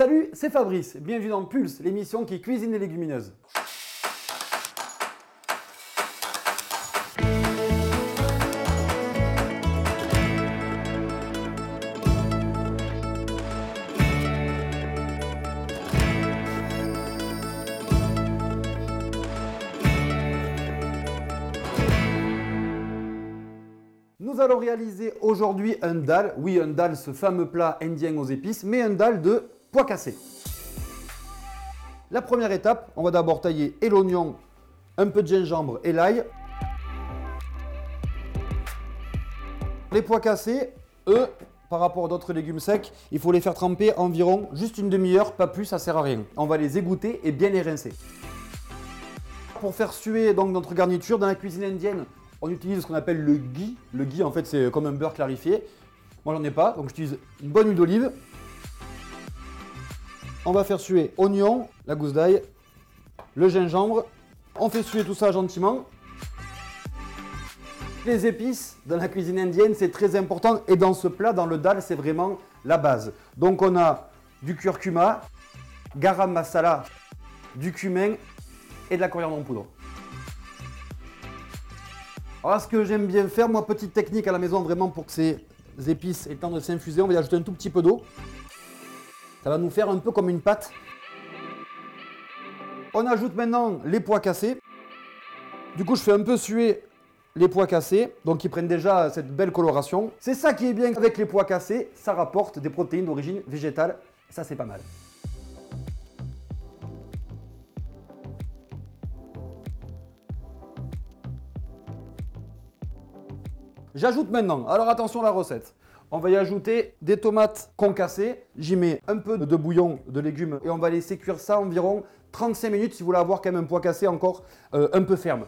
Salut, c'est Fabrice, bienvenue dans Pulse, l'émission qui cuisine les légumineuses. Nous allons réaliser aujourd'hui un dal. Oui, un dal, ce fameux plat indien aux épices, mais un dal de pois cassés. La première étape, on va d'abord tailler et l'oignon, un peu de gingembre et l'ail. Les pois cassés, eux, par rapport à d'autres légumes secs, il faut les faire tremper environ juste une demi-heure, pas plus, ça sert à rien. On va les égoutter et bien les rincer. Pour faire suer donc notre garniture, dans la cuisine indienne, on utilise ce qu'on appelle le ghee. Le ghee, en fait, c'est comme un beurre clarifié. Moi, j'en ai pas, donc j'utilise une bonne huile d'olive. On va faire suer oignon, la gousse d'ail, le gingembre. On fait suer tout ça gentiment. Les épices, dans la cuisine indienne, c'est très important. Et dans ce plat, dans le dal, c'est vraiment la base. Donc, on a du curcuma, garam masala, du cumin et de la coriandre en poudre. Alors, ce que j'aime bien faire, moi, petite technique à la maison, vraiment pour que ces épices aient le temps de s'infuser, on va y ajouter un tout petit peu d'eau. Ça va nous faire un peu comme une pâte. On ajoute maintenant les pois cassés. Du coup, je fais un peu suer les pois cassés, donc ils prennent déjà cette belle coloration. C'est ça qui est bien avec les pois cassés, ça rapporte des protéines d'origine végétale. Ça, c'est pas mal. J'ajoute maintenant, alors attention à la recette, on va y ajouter des tomates concassées, j'y mets un peu de bouillon de légumes et on va laisser cuire ça environ 35 minutes si vous voulez avoir quand même un pois cassé encore un peu ferme.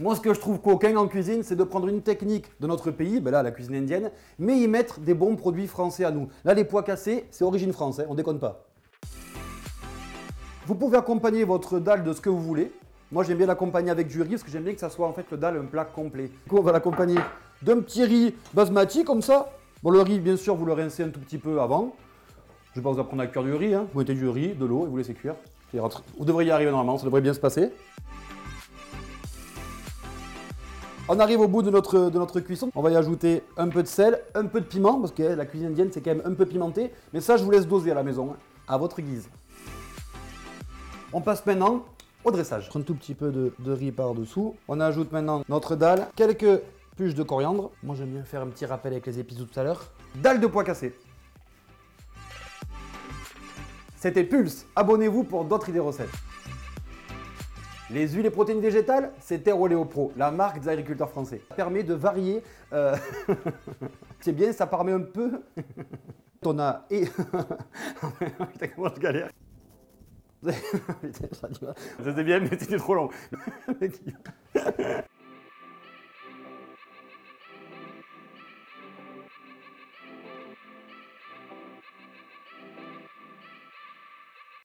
Moi, ce que je trouve coquin en cuisine, c'est de prendre une technique de notre pays, ben là la cuisine indienne, mais y mettre des bons produits français à nous. Là, les pois cassés, c'est origine France, hein, on déconne pas. Vous pouvez accompagner votre dal de ce que vous voulez. Moi, j'aime bien l'accompagner avec du riz parce que j'aime bien que ça soit en fait le dal un plat complet. Du coup, on va l'accompagner d'un petit riz basmati comme ça. Bon, le riz, bien sûr, vous le rincez un tout petit peu avant. Je ne vais pas vous apprendre à cuire du riz. Hein. Vous mettez du riz, de l'eau et vous laissez cuire. Vous devriez y arriver normalement, ça devrait bien se passer. On arrive au bout de notre cuisson. On va y ajouter un peu de sel, un peu de piment parce que la cuisine indienne, c'est quand même un peu pimenté. Mais ça, je vous laisse doser à la maison, hein, à votre guise. On passe maintenant au dressage. Un tout petit peu de riz par-dessous. On ajoute maintenant notre dalle, quelques puces de coriandre. Moi, j'aime bien faire un petit rappel avec les épices de tout à l'heure. Dalle de pois cassés. C'était Pulse. Abonnez-vous pour d'autres idées recettes. Les huiles et protéines végétales, c'est Terre Oléo Pro, la marque des agriculteurs français. Ça permet de varier. C'est bien, ça permet un peu. On a et. Putain, comment je galère. C'était bien, mais c'était trop long.